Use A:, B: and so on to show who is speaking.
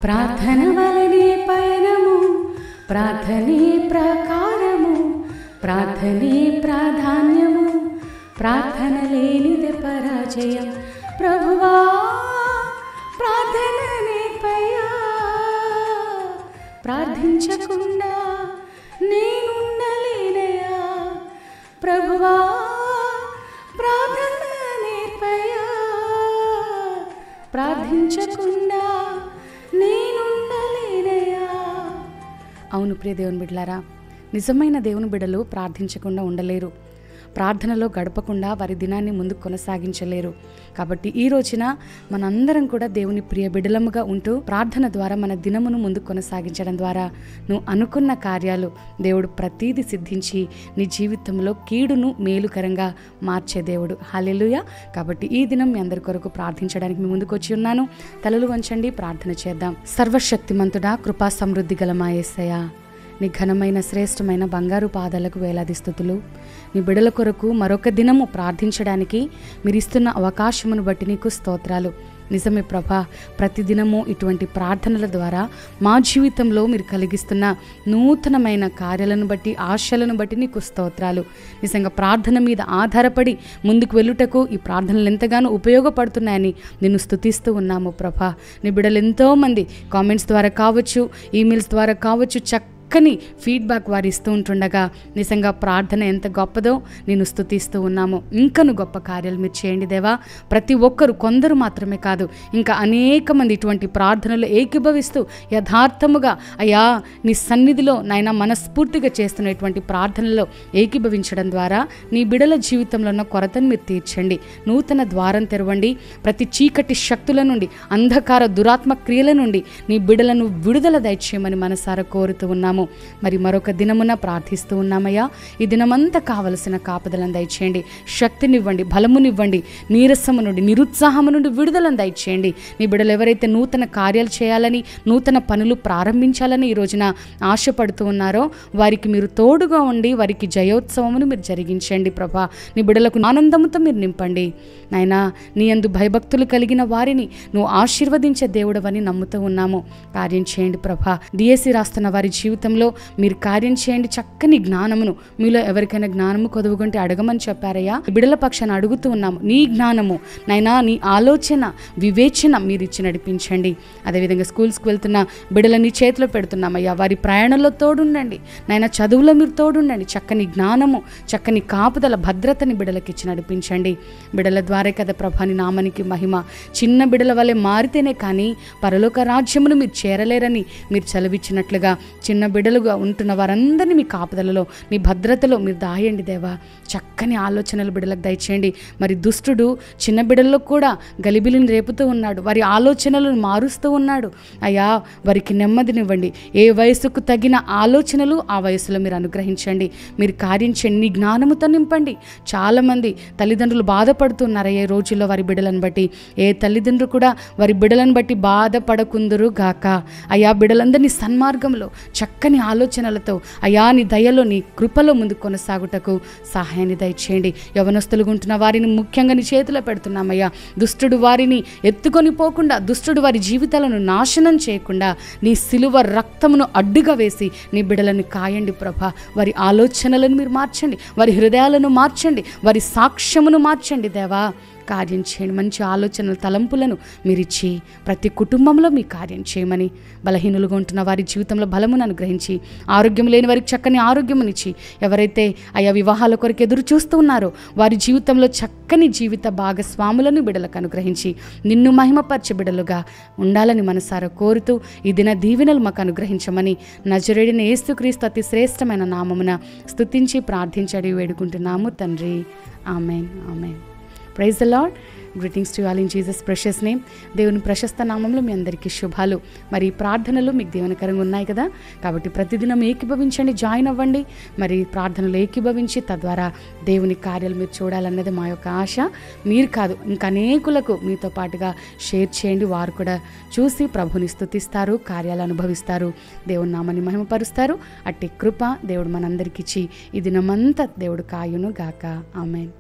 A: ప్రార్థన వలనే పయనము, ప్రార్థనే ప్రకారము, ప్రార్థనే ప్రాధాన్యము, ప్రార్థన లేనిదే పరాజయం. ప్రభువా ప్రార్థన నేర్పయ్యా, ప్రార్థించకుండా నేనుండలేనయ్యా. ప్రభువా ప్రార్థన నేర్పయ్యా, ప్రార్థించకుండా నేనుండలేనయ్యా. అవును ప్రియ దేవుని బిడ్డలారా, నిజమైన దేవుని బిడ్డలు ప్రార్థించకుండా ఉండలేరు. ప్రార్థనలో గడపకుండా వారి దినాన్ని ముందుకు కొనసాగించలేరు. కాబట్టి ఈ రోజున మనందరం కూడా దేవుని ప్రియ బిడ్డలముగా ఉంటూ ప్రార్థన ద్వారా మన దినమును ముందుకు కొనసాగించడం ద్వారా నువ్వు అనుకున్న కార్యాలు దేవుడు ప్రతీది సిద్ధించి నీ జీవితంలో కీడును మేలుకరంగా మార్చే దేవుడు. హల్లెలూయా. కాబట్టి ఈ దినం మీ అందరి కొరకు ప్రార్థించడానికి మీ ముందుకు వచ్చి ఉన్నాను. తలలు వంచండి, ప్రార్థన చేద్దాం. సర్వశక్తిమంతుడా, కృపా సమృద్ధి గల మా యేసయ్యా, నీ ఘనమైన శ్రేష్టమైన బంగారు పాదాలకు వేలాది స్తుతులు. నీ బిడల కొరకు మరొక దినము ప్రార్థించడానికి మీరు ఇస్తున్న అవకాశమును బట్టి నీకు స్తోత్రాలు. నిజమే ప్రభా, ప్రతిదినము ఇటువంటి ప్రార్థనల ద్వారా మా జీవితంలో మీరు కలిగిస్తున్న నూతనమైన కార్యాలను బట్టి, ఆశలను బట్టి నీకు స్తోత్రాలు. నిజంగా ప్రార్థన మీద ఆధారపడి ముందుకు వెళ్ళుటకు ఈ ప్రార్థనలు ఎంతగానో ఉపయోగపడుతున్నాయని నిన్ను స్తుతిస్తూ ఉన్నాము ప్రభా. నీ బిడ్డలు ఎంతోమంది కామెంట్స్ ద్వారా కావచ్చు, ఈమెయిల్స్ ద్వారా కావచ్చు, చక్కని ఫీడ్బ్యాక్ వారు ఇస్తూ ఉంటుండగా నిజంగా ప్రార్థన ఎంత గొప్పదో నేను స్తుతిస్తూ ఉన్నాము. ఇంకను గొప్ప కార్యాలు మీరు చేయండి దేవా. ప్రతి ఒక్కరు, కొందరు మాత్రమే కాదు, ఇంకా అనేక మంది ఇటువంటి ప్రార్థనలు ఏకీభవిస్తూ యథార్థముగా అయ్యా నీ సన్నిధిలో నాయన మనస్ఫూర్తిగా చేస్తున్నటువంటి ప్రార్థనలో ఏకీభవించడం ద్వారా నీ బిడల జీవితంలో ఉన్న కొరతను మీరు తీర్చండి. నూతన ద్వారం తెరవండి. ప్రతి చీకటి శక్తుల నుండి, అంధకార దురాత్మ క్రియల నుండి నీ బిడలను విడుదల దయచేయమని మనసారా కోరుతూ ఉన్నాము. మరి మరొక దినమున ప్రార్థిస్తూ ఉన్నామయ్యా. ఈ దినమంతా కావలసిన కాపుదలను దయచేయండి, శక్తినివ్వండి, బలమునివ్వండి, నీరసము నుండి, నిరుత్సాహము నుండి విడుదలను దయచేయండి. నీ బిడ్డలు ఎవరైతే నూతన కార్యాలు చేయాలని, నూతన పనులు ప్రారంభించాలని ఈ రోజున ఆశపడుతూ ఉన్నారో వారికి మీరు తోడుగా ఉండి వారికి జయోత్సవమును మీరు జరిగించండి ప్రభా. నీ బిడ్డలకు ఆనందముతో మీరు నింపండి నాయనా. నీ యందు భయభక్తులు కలిగిన వారిని నువ్వు ఆశీర్వదించే దేవుడవని నమ్ముతూ ఉన్నాము. కార్యం చేయండి ప్రభా. డిఎస్సి రాస్తున్న వారి జీవితంలో మీరు కార్యం చేయండి. చక్కని జ్ఞానమును, మీలో ఎవరికైనా జ్ఞానము కొదువుకుంటే అడగమని చెప్పారయ్యా. బిడల పక్షాన్ని అడుగుతూ ఉన్నాము. నీ జ్ఞానము నైనా, నీ ఆలోచన, వివేచన మీరు ఇచ్చి నడిపించండి. అదేవిధంగా స్కూల్స్కి వెళ్తున్న బిడల నీ చేతిలో పెడుతున్నామయ్యా. వారి ప్రయాణంలో తోడుండండి నైనా, చదువులో మీరు తోడుండండి. చక్కని జ్ఞానము, చక్కని కాపుదల, భద్రతని బిడలకు ఇచ్చి నడిపించండి. బిడల ద్వారే కదా ప్రభాని నామానికి మహిమ. చిన్న బిడల వలె మారితేనే కానీ పరలోక రాజ్యమును మీరు చేరలేరని మీరు చదివించినట్లుగా చిన్న బిడలుగా ఉంటున్న వారందరినీ మీ కాపుదలలో, మీ భద్రతలో మీరు దాయండి దేవా. చక్కని ఆలోచనలు బిడలకు దయచేయండి. మరి దుష్టుడు చిన్న బిడల్లో కూడా గలిబిలిని రేపుతూ ఉన్నాడు, వారి ఆలోచనలను మారుస్తూ ఉన్నాడు. అయ్యా వారికి నెమ్మదినివ్వండి. ఏ వయసుకు తగిన ఆలోచనలు ఆ వయసులో మీరు అనుగ్రహించండి. మీరు కార్యం చేయండి. నీ జ్ఞానముతో నింపండి. చాలామంది తల్లిదండ్రులు బాధపడుతున్నారు ఏ రోజుల్లో వారి బిడలను బట్టి. ఏ తల్లిదండ్రులు కూడా వారి బిడలను బట్టి బాధపడకుందురు గాక. అయ్యా బిడలందరినీ సన్మార్గంలో, చక్కని ఆలోచనలతో అయా నీ దయలో, నీ కృపలో ముందుకు కొనసాగుటకు సహాయాన్ని దయచేయండి. యవనస్తులుగా ఉంటున్న వారిని ముఖ్యంగా నీ చేతిలో పెడుతున్నామయ్యా. దుష్టుడు వారిని ఎత్తుకొని పోకుండా, దుష్టుడు వారి జీవితాలను నాశనం చేయకుండా నీ సిలువ రక్తమును అడ్డుగా వేసి నీ బిడలను కాయండి ప్రభా. వారి ఆలోచనలను మీరు మార్చండి, వారి హృదయాలను మార్చండి, వారి సాక్ష్యమును మార్చండి దేవా. కార్యం చేయండి. మంచి ఆలోచనలు, తలంపులను మీరిచ్చి ప్రతి కుటుంబంలో మీ కార్యం చేయమని, బలహీనులుగా ఉంటున్న వారి జీవితంలో బలమును అనుగ్రహించి, ఆరోగ్యం లేని వారికి చక్కని ఆరోగ్యమునిచ్చి, ఎవరైతే ఆయా వివాహాల కొరకు ఎదురు చూస్తూ ఉన్నారో వారి జీవితంలో చక్కని జీవిత భాగస్వాములను బిడలకు అనుగ్రహించి నిన్ను మహిమపరచే బిడలుగా ఉండాలని మనసారా కోరుతూ ఈ దిన దీవెనలు మాకు అనుగ్రహించమని నజరేయుడైన యేసుక్రీస్తు అతి శ్రేష్టమైన నామమున స్తుతించి ప్రార్థించడి వేడుకుంటున్నాము తండ్రి. Amen, amen. Praise the Lord. Greetings to all in Jesus precious name. దేవుని ప్రశస్త నామంలో మీ అందరికీ శుభాలు. మరి ప్రార్థనలు మీకు దీవెనకరంగా ఉన్నాయి కదా, కాబట్టి ప్రతిదినం ఏకీభవించండి, జాయిన్ అవ్వండి. మరి ప్రార్థనలు ఏకీభవించి తద్వారా దేవుని కార్యాలు మీరు చూడాలన్నది మా యొక్క ఆశ. మీరు కాదు, ఇంకా అనేకులకు మీతో పాటుగా షేర్ చేయండి. వారు కూడా చూసి ప్రభుని స్తుతిస్తారు, కార్యాలు అనుభవిస్తారు, దేవుని నామాన్ని మహిమపరుస్తారు. అట్టి కృప దేవుడు మనందరికీ ఇచ్చి ఈ దినమంతా దేవుడు కాయును గాక. ఆమెన్.